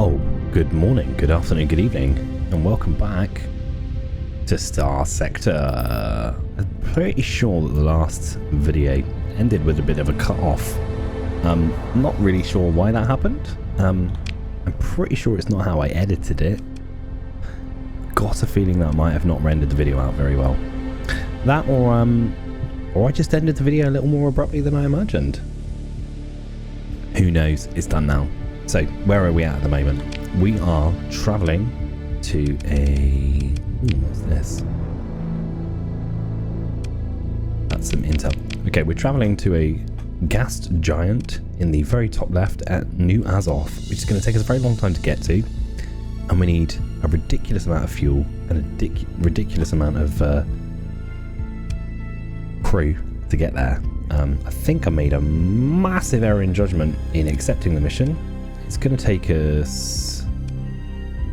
Oh, good morning, good afternoon, good evening, and welcome back to Starsector. I'm pretty sure that the last video ended with a bit of a cut-off. Not really sure why that happened. I'm pretty sure it's not how I edited it. Got a feeling that I might have not rendered the video out very well. That or I just ended the video a little more abruptly than I imagined. Who knows? It's done now. So, where are we at the moment? We are travelling to a... Ooh, what's this? That's some intel. Okay, we're travelling to a gassed giant in the very top left at New Azov, which is going to take us a very long time to get to. And we need a ridiculous amount of fuel and a ridiculous amount of crew to get there. I think I made a massive error in judgment in accepting the mission. It's going to take us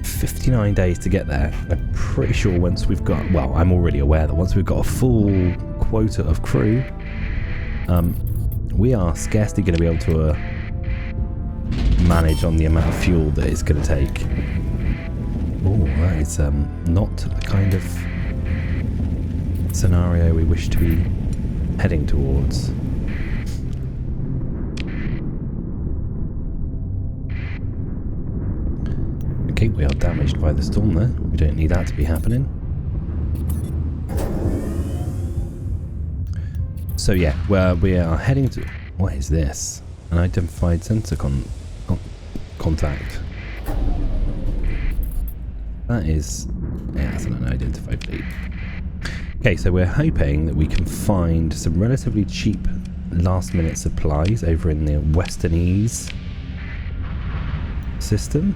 59 days to get there. I'm pretty sure once we've got... Well, I'm already aware that once we've got a full quota of crew, we are scarcely going to be able to manage on the amount of fuel that it's going to take. Oh, that is not the kind of scenario we wish to be heading towards. Okay, we are damaged by the storm there. We don't need that to be happening. So yeah, we are heading to... What is this? Unidentified sensor contact. That is... Yeah, that's an unidentified fleet. Okay, so we're hoping that we can find some relatively cheap last-minute supplies over in the Westernese system.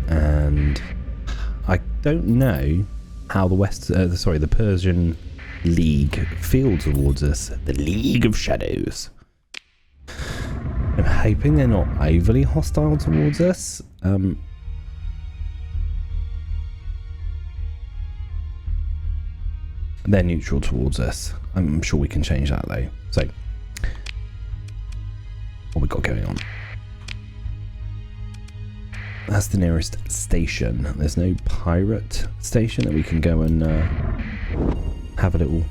And I don't know how the Persian League feel towards us. The League of Shadows. I'm hoping they're not overly hostile towards us. They're neutral towards us. I'm sure we can change that though. So, what we got going on? That's the nearest station. There's no pirate station that we can go and have a little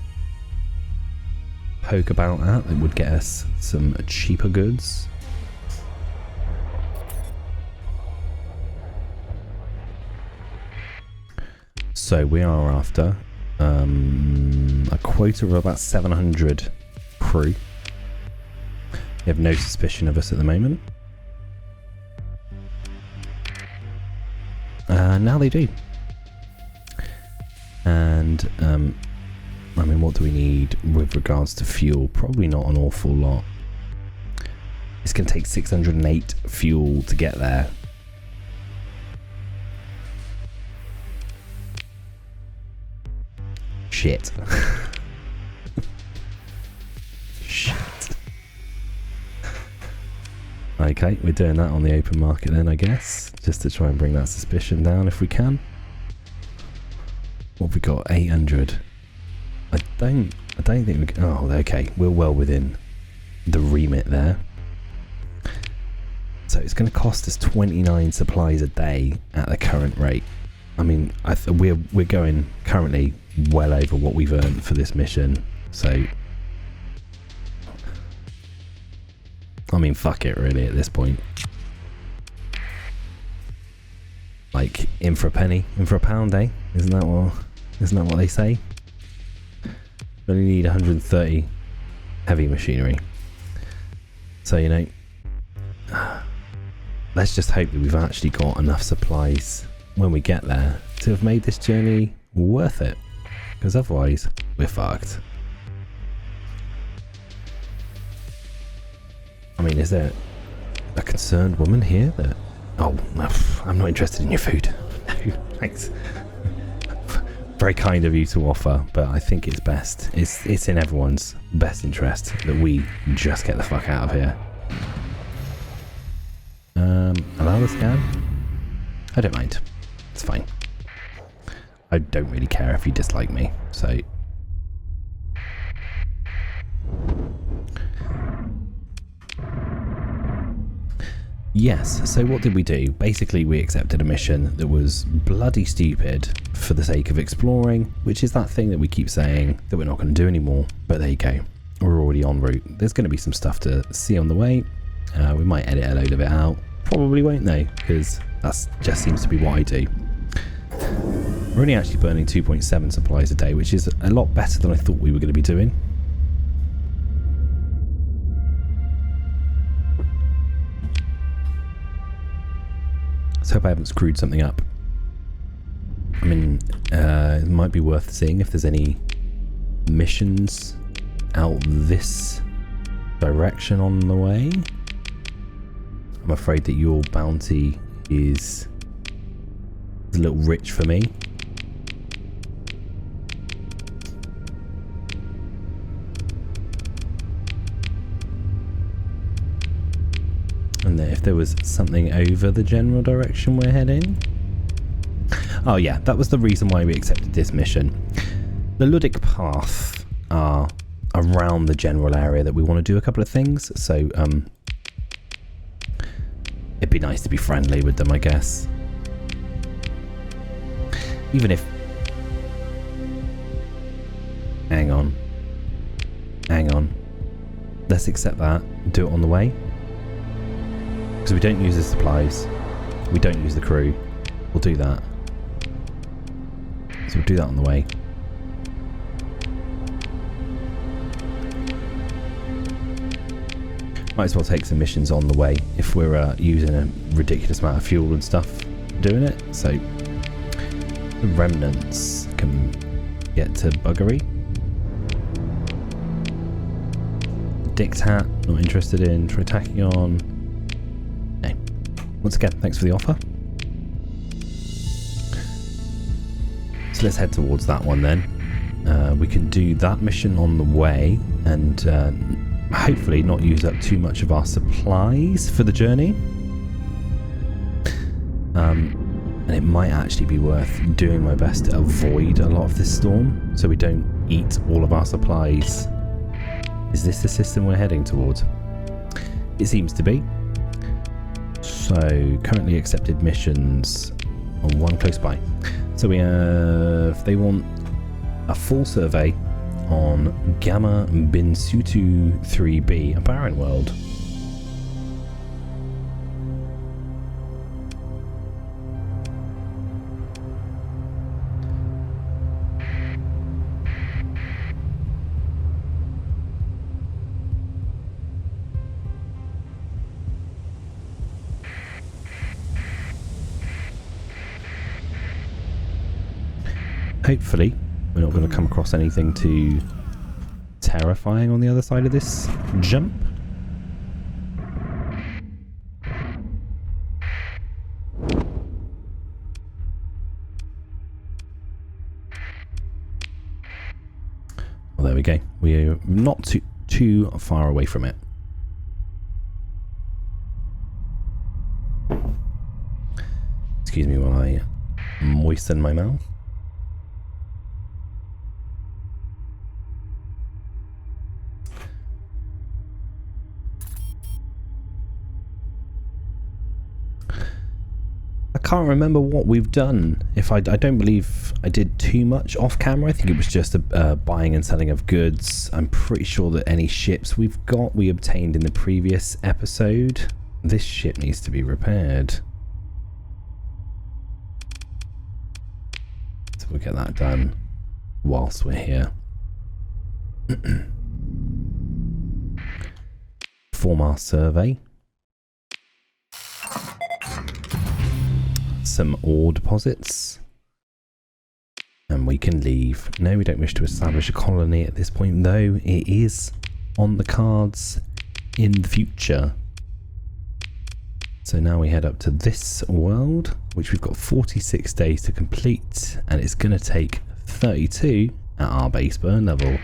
poke about at that would get us some cheaper goods. So we are after a quota of about 700 crew. They have no suspicion of us at the moment. Now they do. And, I mean, what do we need with regards to fuel? Probably not an awful lot. It's going to take 608 fuel to get there. Shit. Shit. Okay, we're doing that on the open market then, I guess, just to try and bring that suspicion down if we can. What have we got? 800. I don't think we can... Oh, okay, we're well within the remit there. So it's going to cost us 29 supplies a day at the current rate. I mean, we're going currently well over what we've earned for this mission, so... I mean, fuck it, really, at this point. Like, in for a penny, in for a pound, eh? Isn't that what they say? We only need 130 heavy machinery. So, you know, let's just hope that we've actually got enough supplies when we get there to have made this journey worth it. Because otherwise, we're fucked. I mean, is there a concerned woman here that... Oh, I'm not interested in your food. No, thanks. Very kind of you to offer, but I think it's best. It's in everyone's best interest that we just get the fuck out of here. Allow the scan? I don't mind. It's fine. I don't really care if you dislike me, so... Yes, so what did we do? Basically, we accepted a mission that was bloody stupid for the sake of exploring, which is that thing that we keep saying that we're not going to do anymore. But there you go. We're already en route. There's going to be some stuff to see on the way. We might edit a load of it out. Probably won't though, because that just seems to be what I do. We're only actually burning 2.7 supplies a day, which is a lot better than I thought we were going to be doing. Let's hope I haven't screwed something up. I mean, it might be worth seeing if there's any missions out this direction on the way. I'm afraid that your bounty is a little rich for me. And if there was something over the general direction we're heading. Oh yeah, that was the reason why we accepted this mission. The Ludic Path are around the general area that we want to do a couple of things, so it'd be nice to be friendly with them, I guess. Even if... Hang on. Let's accept that. Do it on the way. Because we don't use the supplies. We don't use the crew. We'll do that. So we'll do that on the way. Might as well take some missions on the way if we're using a ridiculous amount of fuel and stuff doing it. So the remnants can get to Buggery. Dictat, not interested in. Tritachyon. No. Once again, thanks for the offer. So let's head towards that one then. We can do that mission on the way and hopefully not use up too much of our supplies for the journey. And it might actually be worth doing my best to avoid a lot of this storm so we don't eat all of our supplies. Is this the system we're heading towards? It seems to be. So currently accepted missions on one close by. So we have, they want a full survey on Gamma Binsutu 3B, a barren world. Hopefully we're not going to come across anything too terrifying on the other side of this jump. Well, there we go. We're not too far away from it. Excuse me while I moisten my mouth. I can't remember what we've done. I don't believe I did too much off camera. I think it was just a buying and selling of goods. I'm pretty sure that any ships we've got we obtained in the previous episode. This ship needs to be repaired. So we'll get that done whilst we're here. Perform our survey. Some ore deposits and we can leave. No, we don't wish to establish a colony at this point, though it is on the cards in the future. So now we head up to this world, which we've got 46 days to complete, and it's going to take 32 at our base burn level.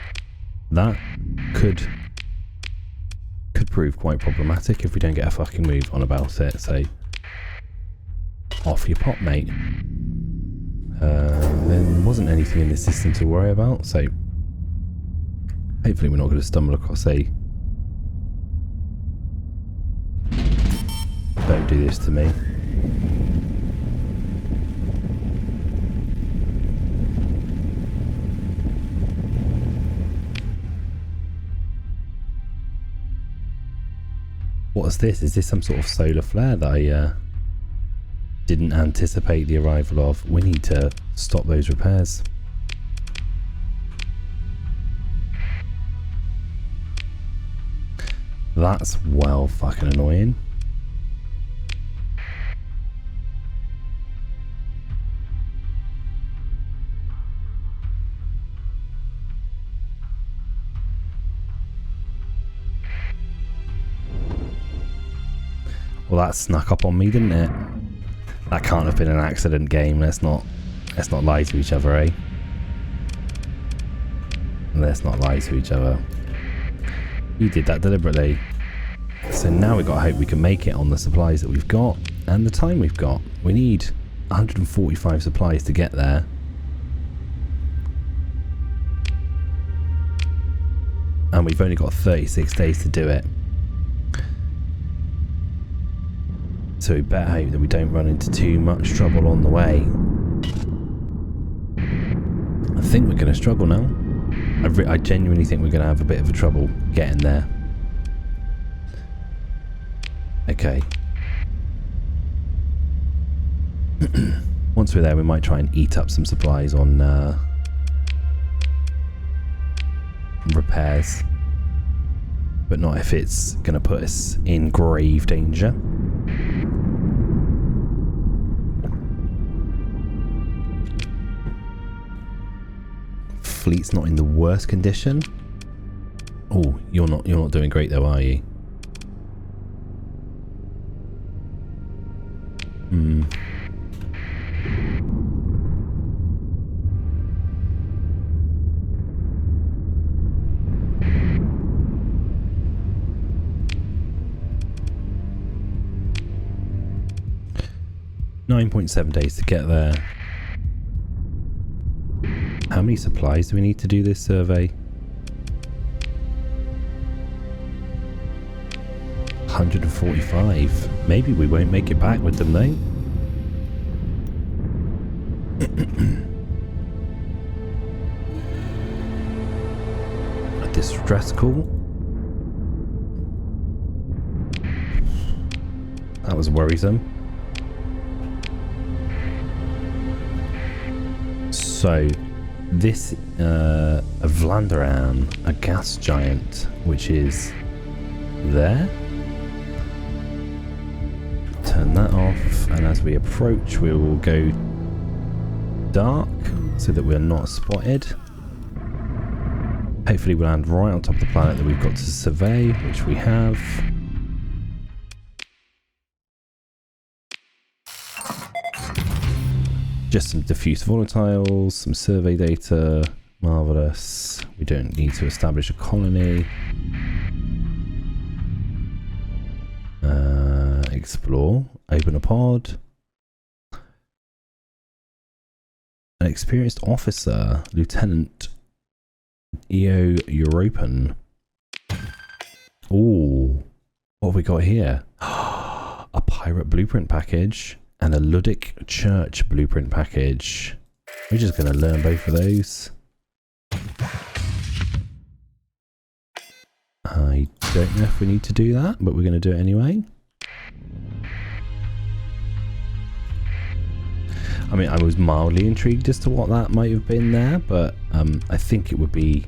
That could prove quite problematic if we don't get a fucking move on about it. So off your pop, mate. There wasn't anything in this system to worry about, so hopefully we're not going to stumble across a Don't do this to me. What's this? Is this some sort of solar flare that I didn't anticipate the arrival of? We need to stop those repairs. That's well fucking annoying. Well, that snuck up on me, didn't it? That can't have been an accident, game. Let's not lie to each other, eh? Let's not lie to each other. You did that deliberately. So now we've got to hope we can make it on the supplies that we've got and the time we've got. We need 145 supplies to get there. And we've only got 36 days to do it. So we better hope that we don't run into too much trouble on the way. I think we're going to struggle now. I genuinely think we're going to have a bit of a trouble getting there. Okay. Once we're there, we might try and eat up some supplies on repairs. But not if it's going to put us in grave danger. Fleet's not in the worst condition. Oh, you're not doing great though, are you? Hmm. .7 days to get there. How many supplies do we need to do this survey? 145. Maybe we won't make it back with them though. A distress call. That was worrisome. So, this a Vlandaran, a gas giant, which is there. Turn that off, and as we approach, we will go dark so that we're not spotted. Hopefully, we'll land right on top of the planet that we've got to survey, which we have. Just some diffuse volatiles, some survey data, marvellous. We don't need to establish a colony. Explore, open a pod. An experienced officer, Lieutenant EO European. Ooh, what have we got here? A pirate blueprint package. And a Ludic Church blueprint package. We're just going to learn both of those. I don't know if we need to do that, but we're going to do it anyway. I mean, I was mildly intrigued as to what that might have been there, but I think it would be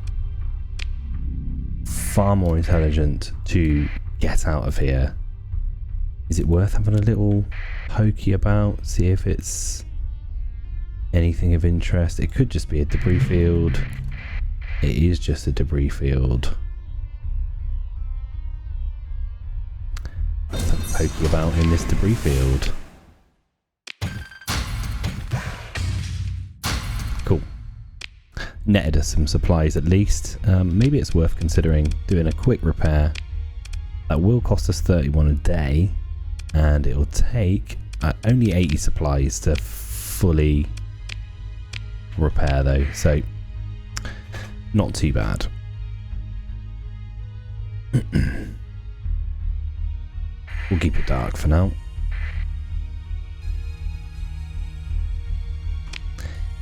far more intelligent to get out of here. Is it worth having a little pokey about, see if it's anything of interest? It could just be a debris field. It is just a debris field. Let's have a pokey about in this debris field. Cool. Netted us some supplies at least. Maybe it's worth considering doing a quick repair. That will cost us 31 a day. And it'll take only 80 supplies to fully repair though, so not too bad. We'll keep it dark for now.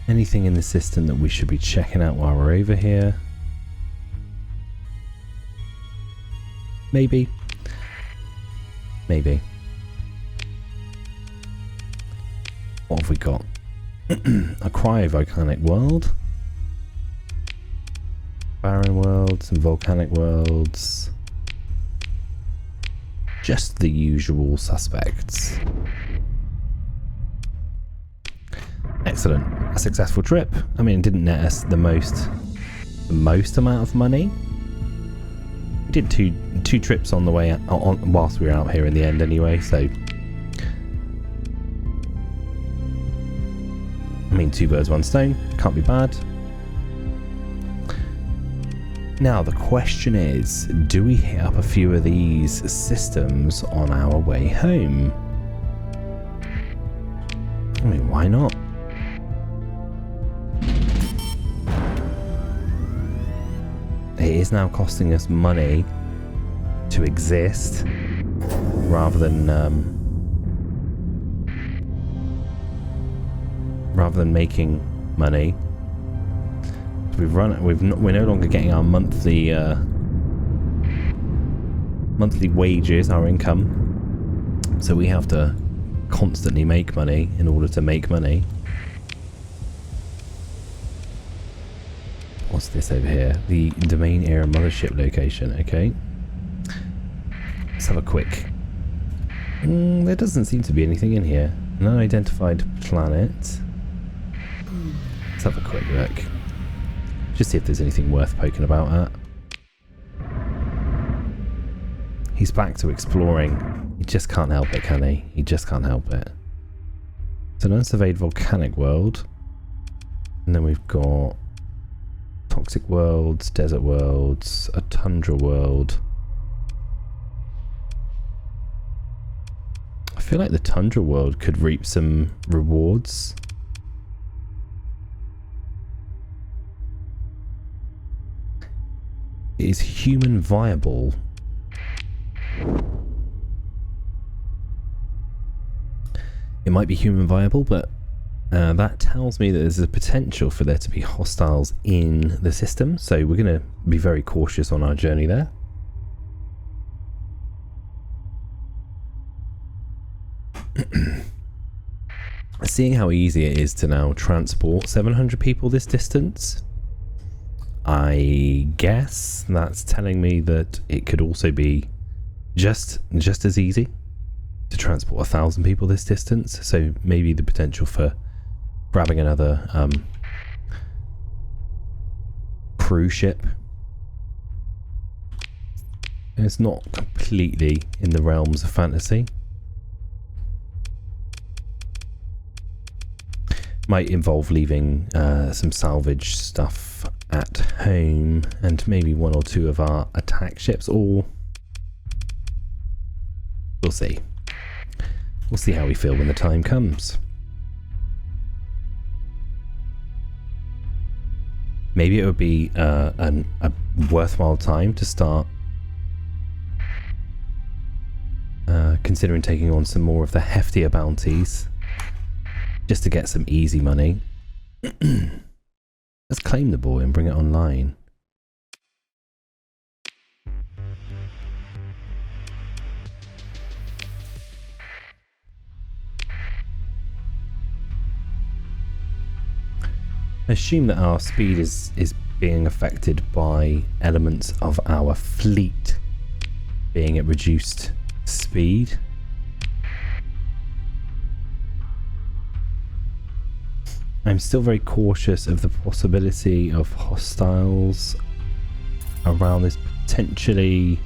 Anything in the system that we should be checking out while we're over here? Maybe. Maybe. What have we got? A cryovolcanic world. Barren worlds and volcanic worlds. Just the usual suspects. Excellent. A successful trip. I mean, it didn't net us the most amount of money. We did two trips on the way whilst we were out here in the end anyway, so I mean, 2 birds, 1 stone. Can't be bad. Now the question is, do we hit up a few of these systems on our way home? I mean, why not? It is now costing us money to exist rather than making money. We're no longer getting our monthly wages, our income, so we have to constantly make money in order to make money. What's this over here? The domain era mothership location. Okay, let's have a quick. There doesn't seem to be anything in here. An unidentified planet. Let's have a quick look. Just see if there's anything worth poking about at. He's back to exploring. He just can't help it, can he? He just can't help it. It's an unsurveyed volcanic world. And then we've got toxic worlds, desert worlds, a tundra world. I feel like the tundra world could reap some rewards. Is human viable? It might be human viable, but that tells me that there's a potential for there to be hostiles in the system, so we're going to be very cautious on our journey there. Seeing how easy it is to now transport 700 people this distance, I guess that's telling me that it could also be just as easy to transport 1,000 people this distance. So maybe the potential for grabbing another cruise ship is not completely in the realms of fantasy. Might involve leaving some salvage stuff at home and maybe 1 or 2 of our attack ships, or we'll see. We'll see how we feel when the time comes. Maybe it would be a worthwhile time to start considering taking on some more of the heftier bounties just to get some easy money. Let's claim the boy and bring it online. I assume that our speed is being affected by elements of our fleet being at reduced speed. I'm still very cautious of the possibility of hostiles around this potentially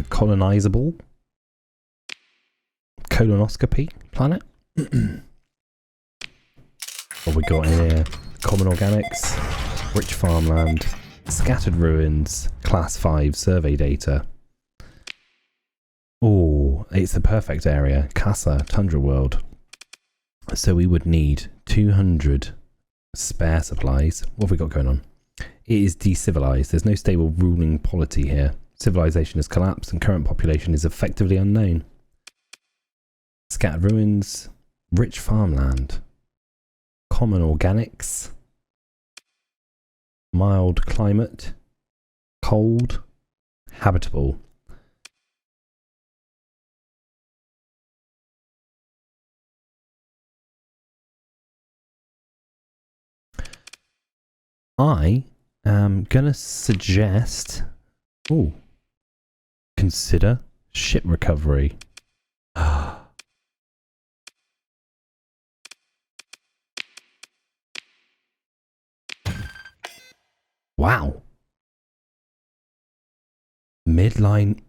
colonizable colonoscopy planet. What we got in here? Common organics, rich farmland, scattered ruins, class 5 survey data. Oh, it's the perfect area. Casa, Tundra World. So we would need 200 spare supplies. What have we got going on? It is decivilized. There's no stable ruling polity here. Civilization has collapsed and current population is effectively unknown. scattered ruins, rich farmland, common organics, mild climate, cold, habitable. I am gonna suggest, consider ship recovery. Wow. Midline.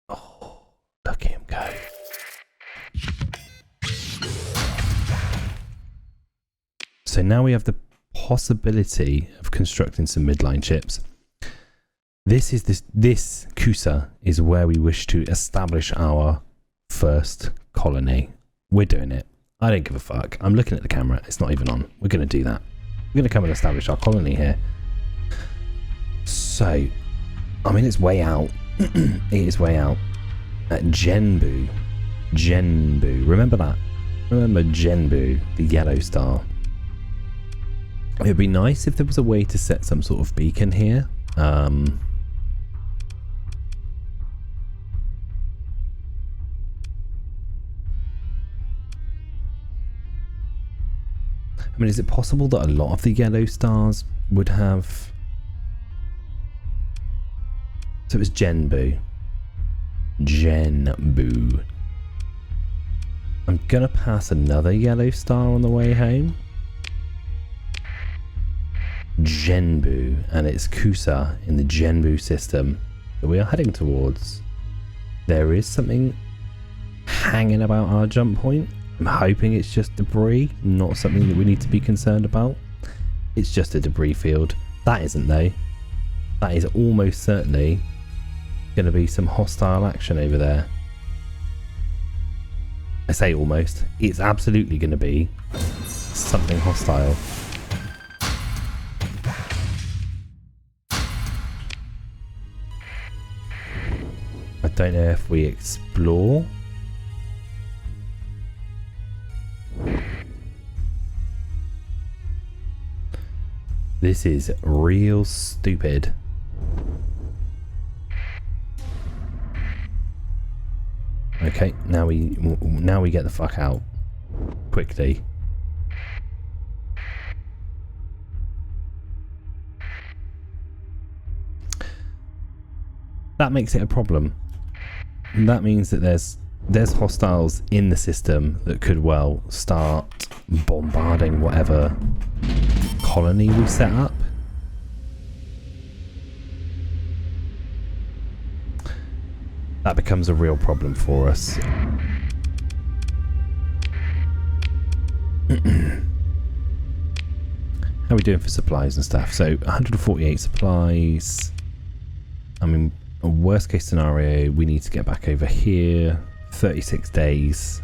Oh, look at him go. So now we have the possibility of constructing some midline ships. This Kusa is where we wish to establish our first colony. We're doing it. I don't give a fuck. I'm looking at the camera. It's not even on. We're going to do that. We're going to come and establish our colony here. So, I mean, it's way out. It is way out. At Genbu. Remember that? Remember Genbu, the yellow star. It would be nice if there was a way to set some sort of beacon here. I mean, is it possible that a lot of the yellow stars would have... So it was Genbu. I'm gonna pass another yellow star on the way home. Genbu, and it's Kusa in the Genbu system that we are heading towards. There is something hanging about our jump point. I'm hoping it's just debris, not something that we need to be concerned about. It's just a debris field. That isn't though. That is almost certainly going to be some hostile action over there. I say almost. It's absolutely going to be something hostile. I don't know if we explore. This is real stupid. Okay, now we get the fuck out quickly. That makes it a problem. That means that there's hostiles in the system that could well start bombarding whatever colony we set up. That becomes a real problem for us. How are we doing for supplies and stuff? So 148 supplies. I mean, a worst case scenario, we need to get back over here. 36 days.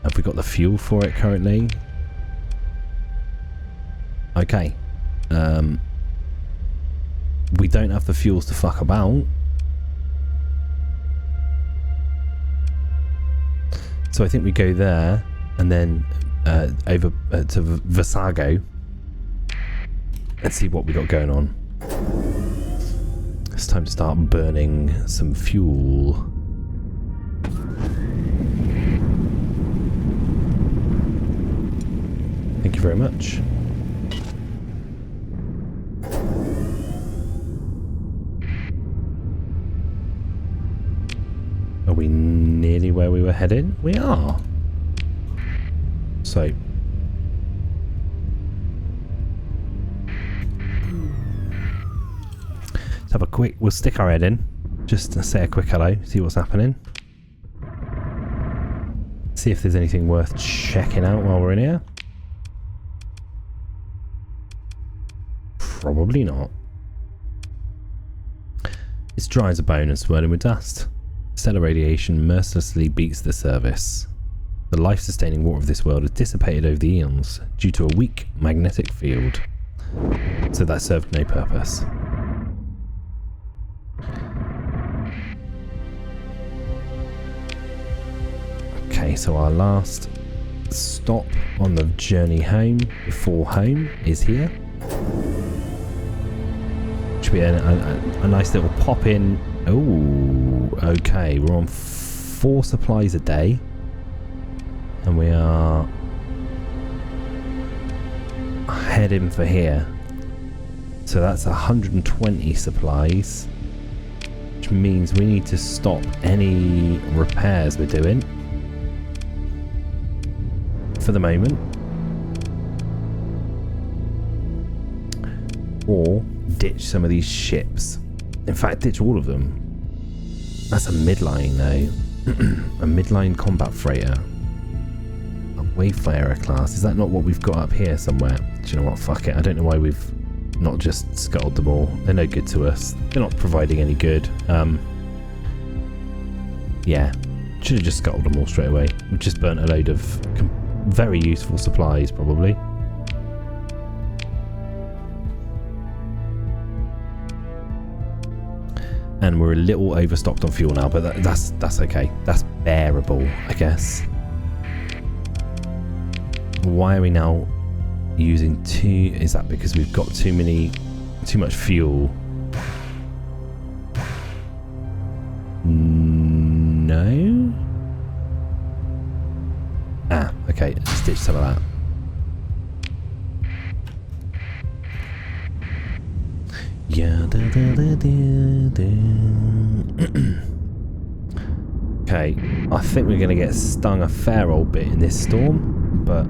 Have we got the fuel for it currently? Okay. We don't have the fuels to fuck about. So I think we go there and then over to Vasago and see what we got going on. It's time to start burning some fuel. Thank you very much. Are we nearly where we were headed? We are. So. Let's have a quick, we'll stick our head in. Just to say a quick hello, see what's happening. See if there's anything worth checking out while we're in here. Probably not. It's dry as a bone and swirling with dust. Stellar radiation mercilessly beats the surface. The life-sustaining water of this world has dissipated over the eons due to a weak magnetic field. So that served no purpose. Okay, so our last stop on the journey home before home is here. Should be a nice little pop in. Oh, okay, we're on 4 supplies a day, and we are heading for here. So that's 120 supplies, which means we need to stop any repairs we're doing for the moment, or ditch some of these ships. In fact, ditch all of them. That's a midline though. A midline combat freighter. A Wayfarer class. Is that not what we've got up here somewhere? Do you know what? Fuck it. I don't know why we've not just scuttled them all. They're no good to us. They're not providing any good. Yeah. Should have just scuttled them all straight away. We've just burnt a load of very useful supplies, probably. And we're a little overstocked on fuel now, but that's okay. That's bearable, I guess. Why are we now using 2? Is that because we've got too much fuel? No. Ah, okay. Let's ditch some of that. Yeah. Okay, I think we're going to get stung a fair old bit in this storm, but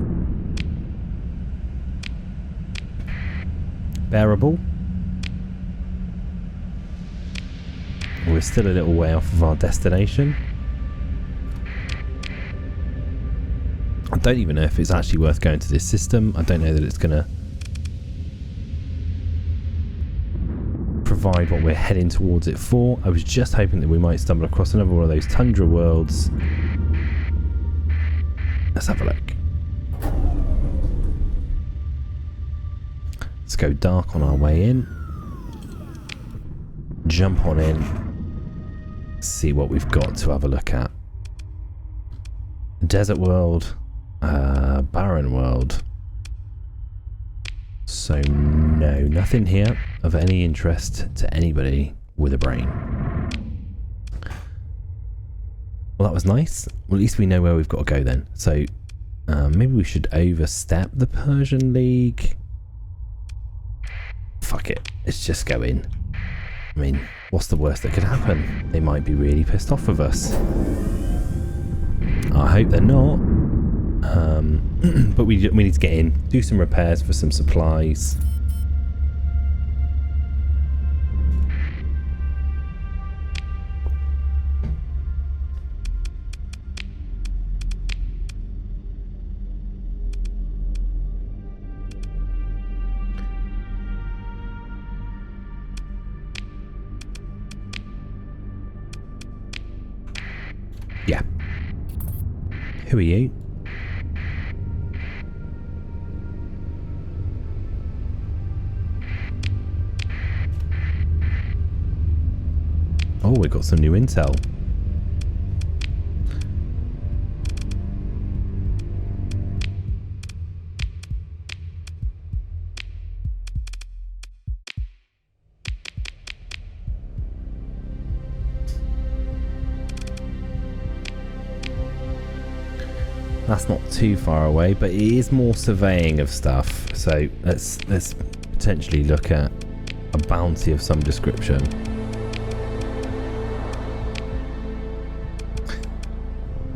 bearable. We're still a little way off of our destination. I don't even know if it's actually worth going to this system. I don't know that it's going to provide what we're heading towards it for. I was just hoping that we might stumble across another one of those tundra worlds. Let's have a look. Let's go dark on our way in. Jump on in. See what we've got to have a look at. Desert world. Barren world. So no, nothing here of any interest to anybody with a brain. Well, that was nice. Well, at least we know where we've got to go then. So maybe we should overstep the Persian League. Fuck it. Let's just go in. I mean, what's the worst that could happen? They might be really pissed off with us. I hope they're not. But we need to get in, do some repairs for some supplies. Yeah. Who are you? Oh, we got some new intel. That's not too far away, but it is more surveying of stuff. So let's potentially look at a bounty of some description.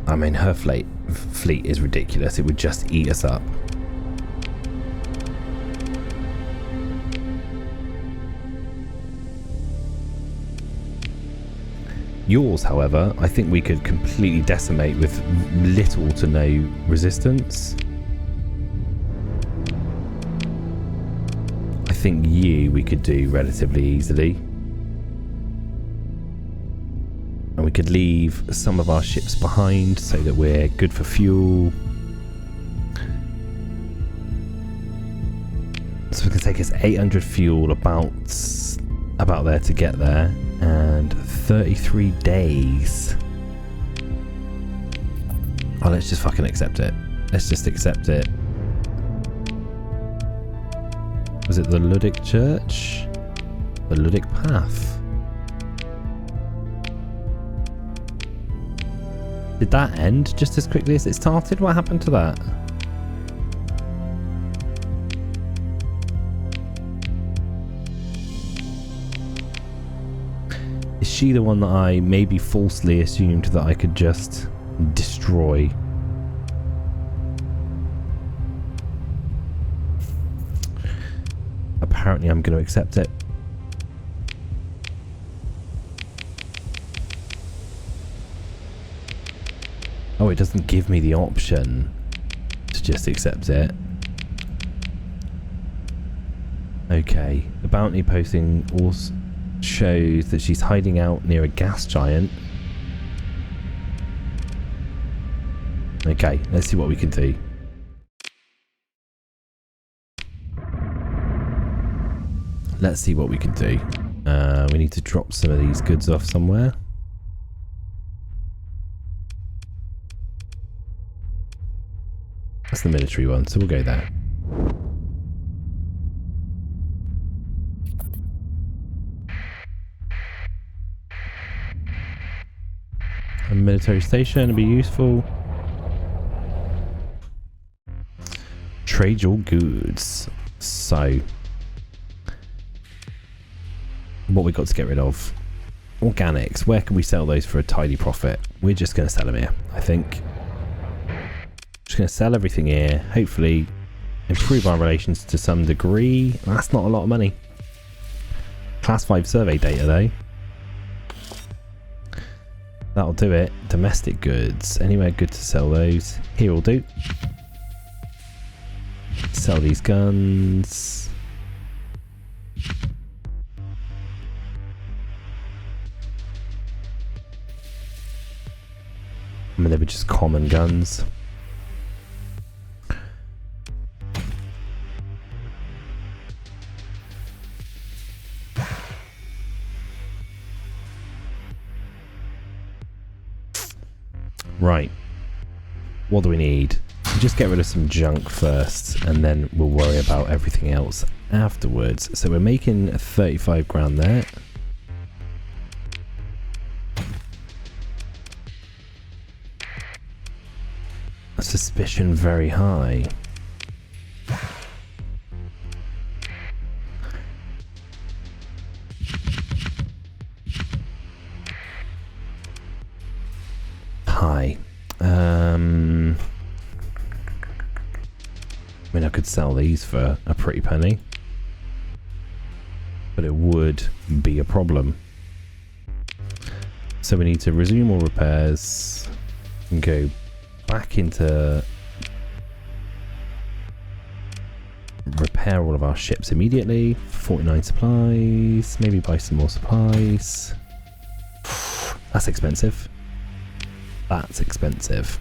I mean, her fleet is ridiculous. It would just eat us up. Yours, however, I think we could completely decimate with little to no resistance. I think we could do relatively easily. And we could leave some of our ships behind so that we're good for fuel. So it can take us 800 fuel about there to get there, and 33 days. Oh, let's just fucking accept it. Let's just accept it. Was it the Ludic Church? The Ludic Path? Did that end just as quickly as it started? What happened to that? Is she the one that I maybe falsely assumed that I could just destroy? Apparently I'm going to accept it. Oh, it doesn't give me the option to just accept it. Okay, the bounty posting also shows that she's hiding out near a gas giant. Okay, let's see what we can do. Let's see what we can do. We need to drop some of these goods off somewhere. That's the military one, so we'll go there. A military station would be useful. Trade your goods. So, what we got to get rid of? Organics. Where can we sell those for a tidy profit? We're just going to sell them here, I think. Just going to sell everything here. Hopefully, improve our relations to some degree. That's not a lot of money. Class 5 survey data, though. That'll do it. Domestic goods. Anywhere good to sell those? Here will do. Sell these guns. I mean, they were just common guns. Right. What do we need? Just get rid of some junk first, and then we'll worry about everything else afterwards. So we're making 35 grand there. Suspicion very high. High. I mean, I could sell these for a pretty penny, but it would be a problem. So we need to resume all repairs and go back into repair all of our ships immediately. 49 supplies. Maybe buy some more supplies. That's expensive. That's expensive.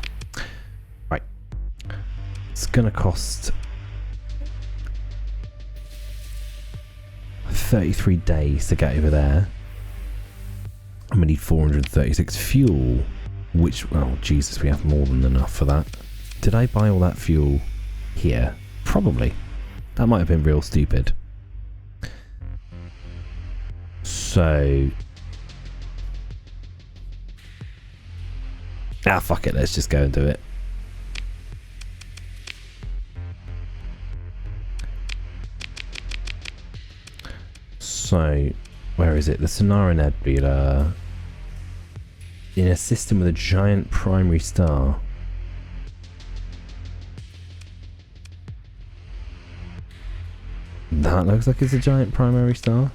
Right. It's gonna cost 33 days to get over there. I'm gonna need 436 fuel. Which, oh Jesus, we have more than enough for that. Did I buy all that fuel here? Probably. That might have been real stupid. So... ah, fuck it, let's just go and do it. So, where is it? The Sonara Nebula. In a system with a giant primary star. That looks like it's a giant primary star.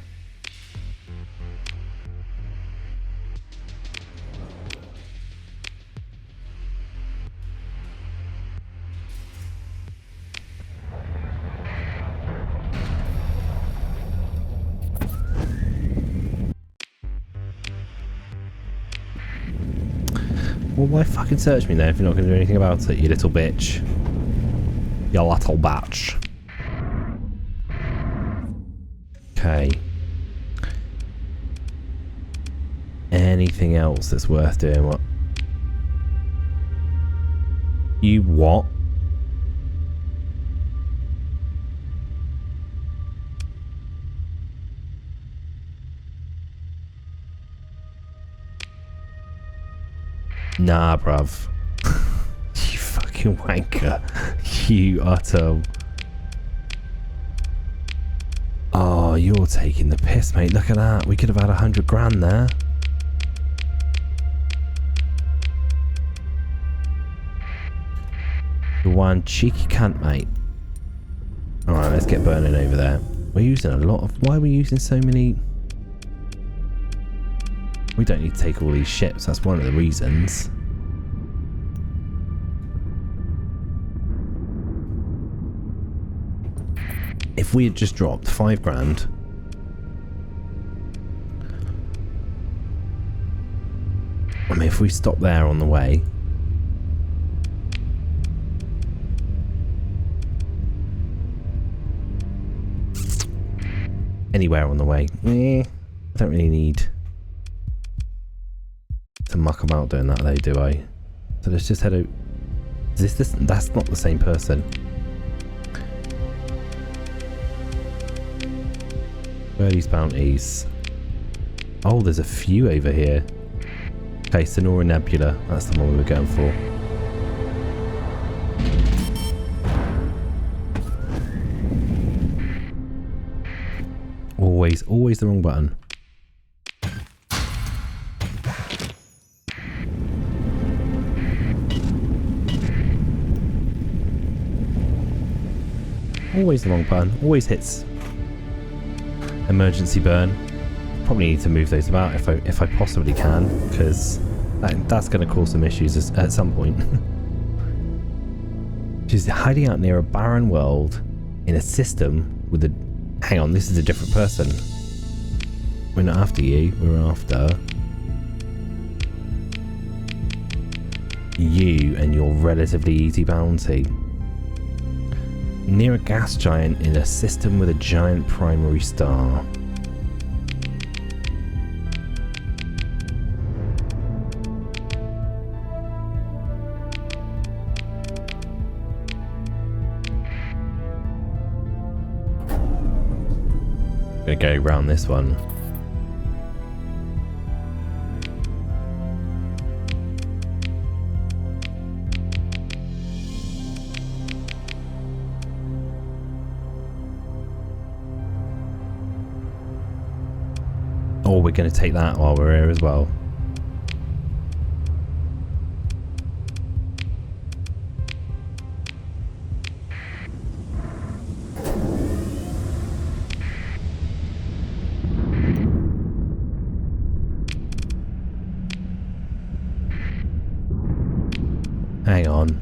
Well, why fucking search me then if you're not going to do anything about it, you little bitch. You little batch. Okay. Anything else that's worth doing? What? You what? Nah, bruv. You fucking wanker. You utter... Oh, you're taking the piss, mate. Look at that. We could have had 100 grand there. You one cheeky cunt, mate. Alright, let's get burning over there. We're using a lot of... Why are we using so many... We don't need to take all these ships. That's one of the reasons. If we had just dropped 5 grand... I mean, if we stop there on the way... Anywhere on the way. I don't really need to muck about doing that though, do I? So let's just head out. Is this? That's not the same person. Where are these bounties? Oh, there's a few over here. Okay, Sonora Nebula. That's the one we were going for. Always the wrong button. Always the wrong button. Always hits emergency burn. Probably need to move those about if I possibly can, because that's going to cause some issues at some point. She's hiding out near a barren world in a system with a... Hang on, this is a different person. We're not after you, we're after you and your relatively easy bounty. Near a gas giant in a system with a giant primary star. Gonna go around this one. Or we're going to take that while we're here as well. Hang on.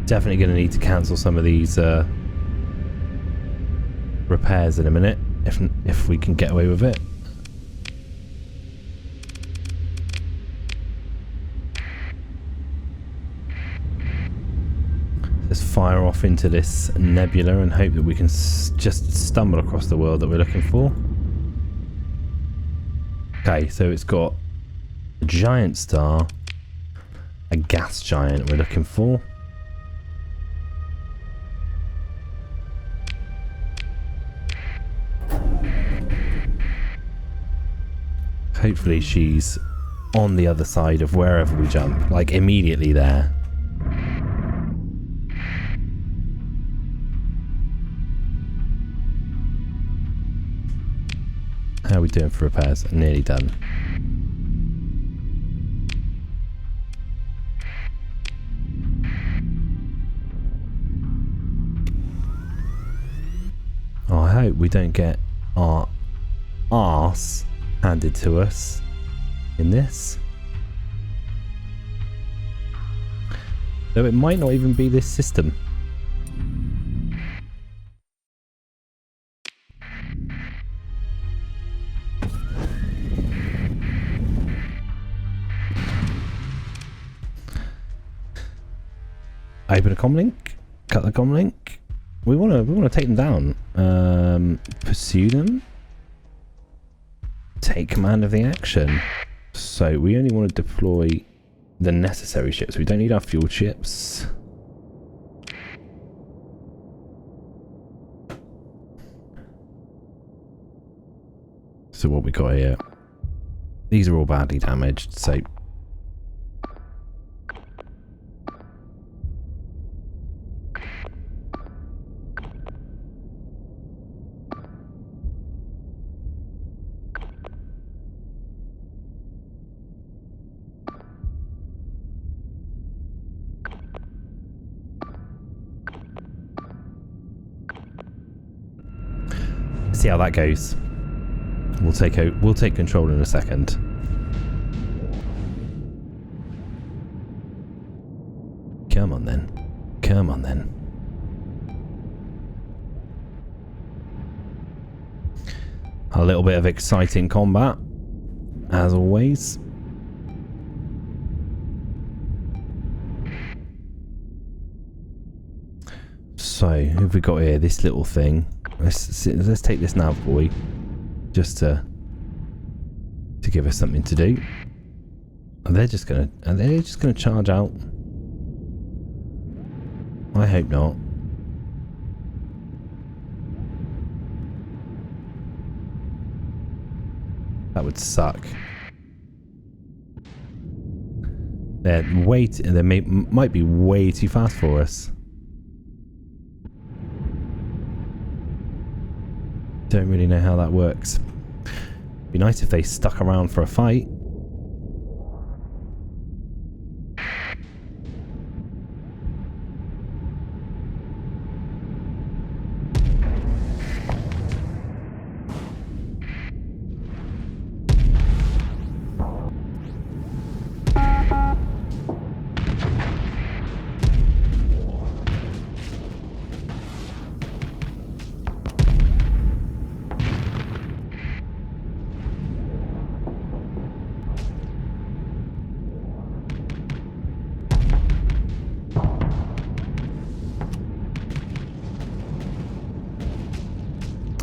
Definitely going to need to cancel some of these repairs in a minute, if we can get away with it. Let's fire off into this nebula and hope that we can just stumble across the world that we're looking for. Okay, so it's got a giant star, a gas giant we're looking for. Hopefully she's on the other side of wherever we jump, like immediately there. How are we doing for repairs? Nearly done. Oh, I hope we don't get our arse handed to us in this. Though it might not even be this system. Open a comm link, cut the comm link. We want to take them down. Pursue them. take command of the action. So we only want to deploy the necessary ships. We don't need our fuel ships. So what we got here? These are all badly damaged, so see how that goes. We'll take control in a second. Come on then. Come on then. A little bit of exciting combat, as always. So, who have we got here? This little thing. Let's take this nav boy, just to give us something to do. And they're just gonna charge out. I hope not. That would suck. They might be way too fast for us. Don't really know how that works. Be nice if they stuck around for a fight.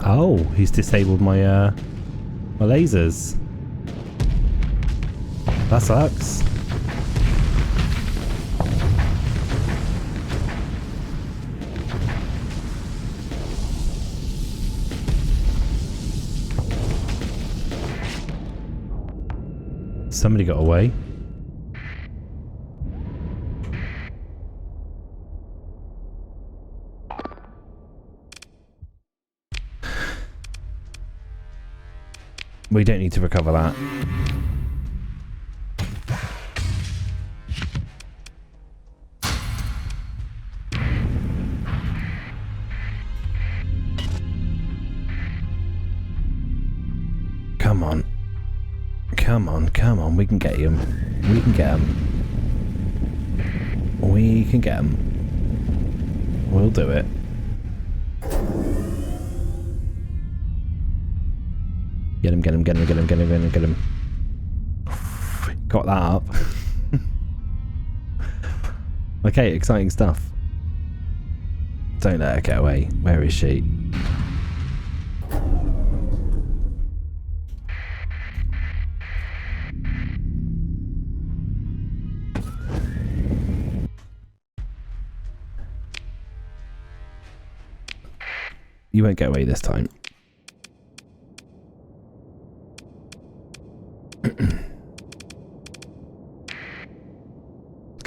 Oh, he's disabled my my lasers. That sucks. Somebody got away. We don't need to recover that. Come on. Come on, come on. We can get him. We can get him. We can get him. We'll do it. Get him, get him, get him, get him, get him, get him, get him. Got that up. Okay, exciting stuff. Don't let her get away. Where is she? You won't get away this time.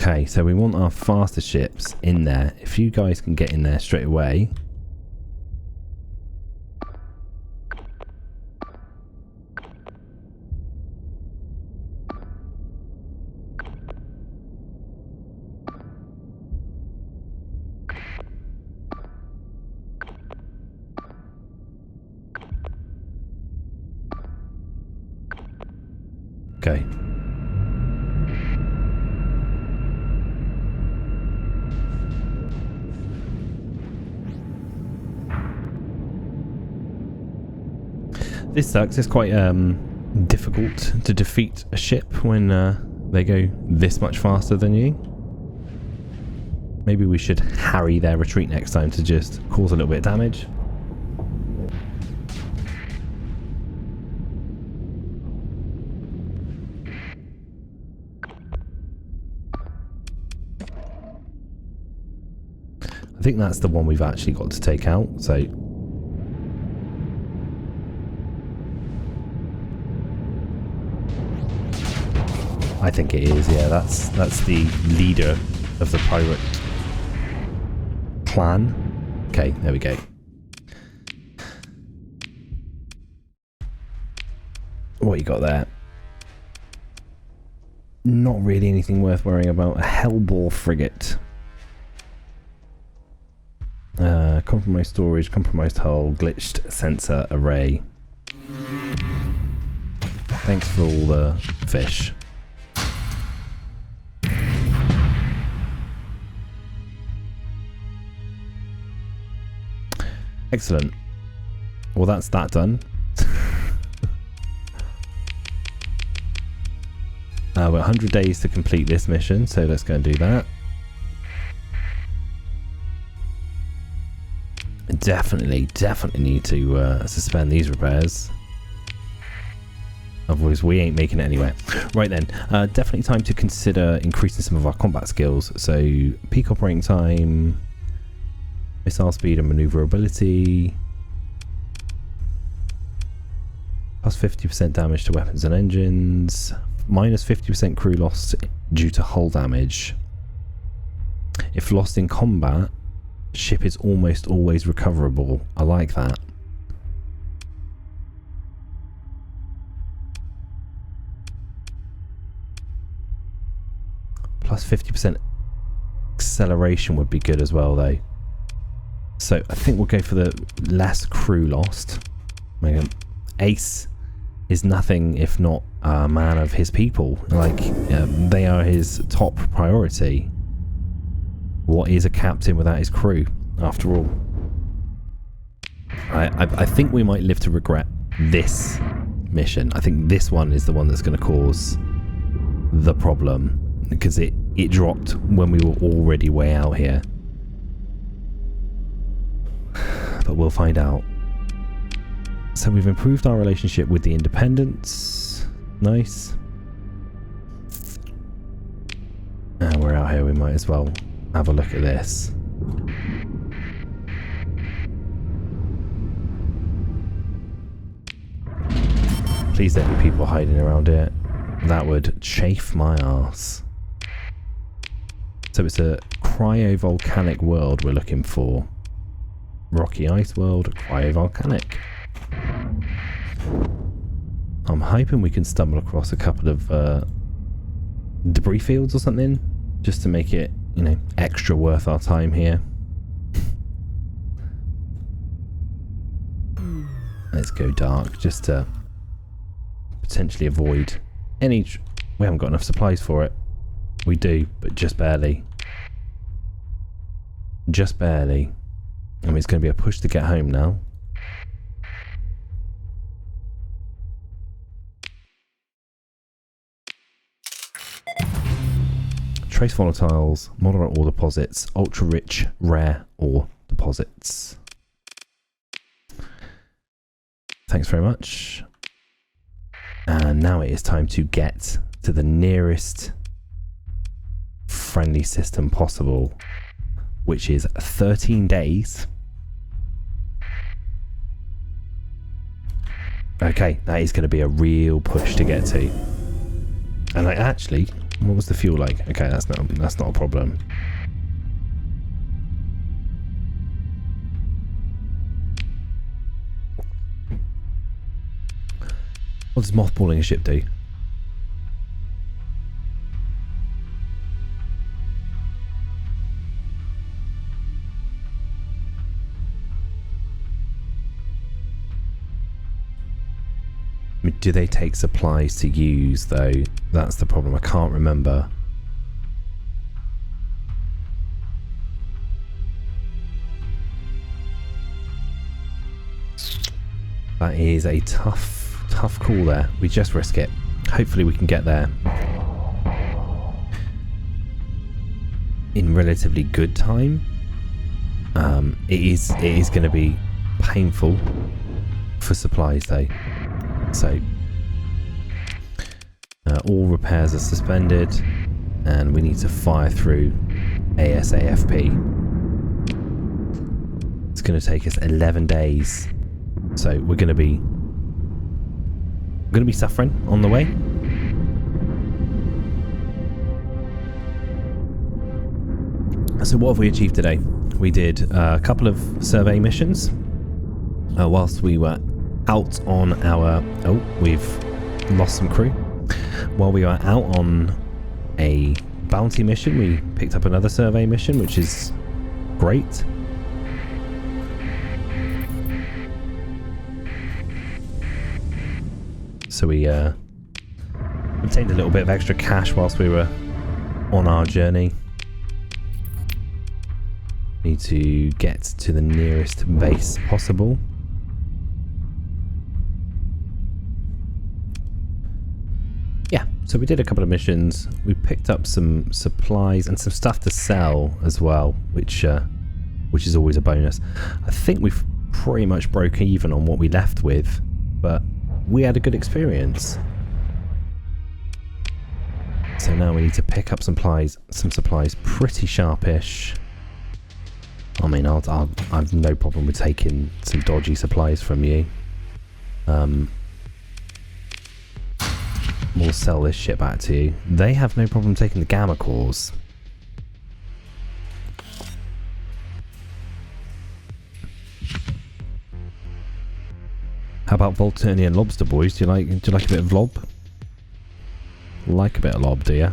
Okay, so we want our faster ships in there. If you guys can get in there straight away. Okay. This sucks. It's quite difficult to defeat a ship when they go this much faster than you. Maybe we should harry their retreat next time to just cause a little bit of damage. think that's the one we've actually got to take out, so... I think it is, yeah, that's the leader of the pirate clan. Okay, there we go. What you got there? Not really anything worth worrying about. A Hellbore frigate. Compromised storage, compromised hull, glitched sensor array. Thanks for all the fish. Excellent. Well, that's that done. We're 100 days to complete this mission, so let's go and do that. Definitely need to suspend these repairs. Otherwise we ain't making it anywhere. Right then, definitely time to consider increasing some of our combat skills. So, peak operating time, missile speed and maneuverability, plus 50% damage to weapons and engines, minus 50% crew loss due to hull damage. If lost in combat, ship is almost always recoverable. I like that. Plus 50% acceleration would be good as well though. So I think we'll go for the less crew lost. Ace is nothing if not a man of his people. Like, they are his top priority. What is a captain without his crew, after all? I think we might live to regret this mission. I think this one is the one that's going to cause the problem, because it dropped when we were already way out here. But we'll find out. So we've improved our relationship with the Independents. Nice. And we're out here, we might as well have a look at this. Please don't be people hiding around here. That would chafe my arse. So it's a cryovolcanic world we're looking for. Rocky ice world, cryovolcanic. I'm hoping we can stumble across a couple of debris fields or something, just to make it, you know, extra worth our time here. Let's go dark, just to potentially avoid any... We haven't got enough supplies for it. We do, but just barely. Just barely. I mean, it's going to be a push to get home now. Trace volatiles, moderate ore deposits, ultra rich, rare ore deposits. Thanks very much. And now it is time to get to the nearest friendly system possible, which is 13 days. Okay, that is going to be a real push to get to. And like, actually, what was the fuel like? Okay, that's not a problem. What does mothballing a ship do? Do they take supplies to use, though? That's the problem. I can't remember. That is a tough call there. We just risk it. Hopefully we can get there in relatively good time. It is going to be painful for supplies, though. So, all repairs are suspended, and we need to fire through ASAFP. going to take us 11 days. So we're going to be suffering on the way. So what have we achieved today? We did a couple of survey missions whilst we were out on our... Oh, we've lost some crew. While we were out on a bounty mission, we picked up another survey mission, which is great. So we obtained a little bit of extra cash whilst we were on our journey. Need to get to the nearest base possible. Yeah, so we did a couple of missions. We picked up some supplies and some stuff to sell as well, which is always a bonus. I think we've pretty much broke even on what we left with, but we had a good experience. So now we need to pick up some supplies pretty sharpish. I mean, I've no problem with taking some dodgy supplies from you. We'll sell this shit back to you. They have no problem taking the gamma cores. How about Volturnian lobster, boys? Do you like a bit of lob? Like a bit of lob, do you?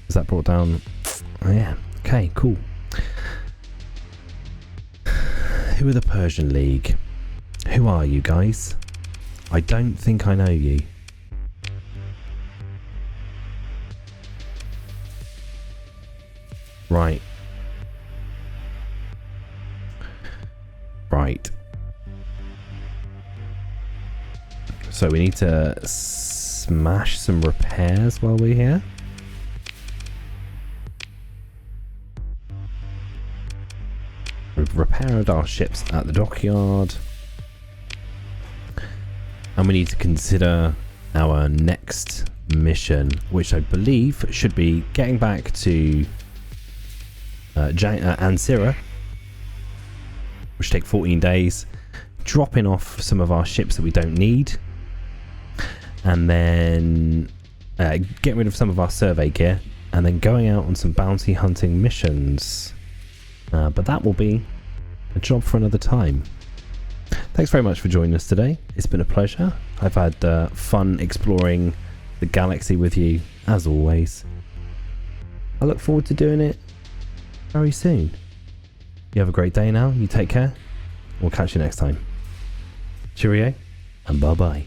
Is that brought down? Oh yeah. Okay, cool. Who are the Persian League? Who are you guys? I don't think I know you. Right. Right. So we need to smash some repairs while we're here. We've repaired our ships at the dockyard. And we need to consider our next mission, which I believe should be getting back to Ansira, which take 14 days, dropping off some of our ships that we don't need, and then getting rid of some of our survey gear, and then going out on some bounty hunting missions. But that will be a job for another time. Thanks very much for joining us today. It's been a pleasure. I've had fun exploring the galaxy with you, as always. I look forward to doing it very soon. You have a great day now. You take care. We'll catch you next time. Cheerio, and bye-bye.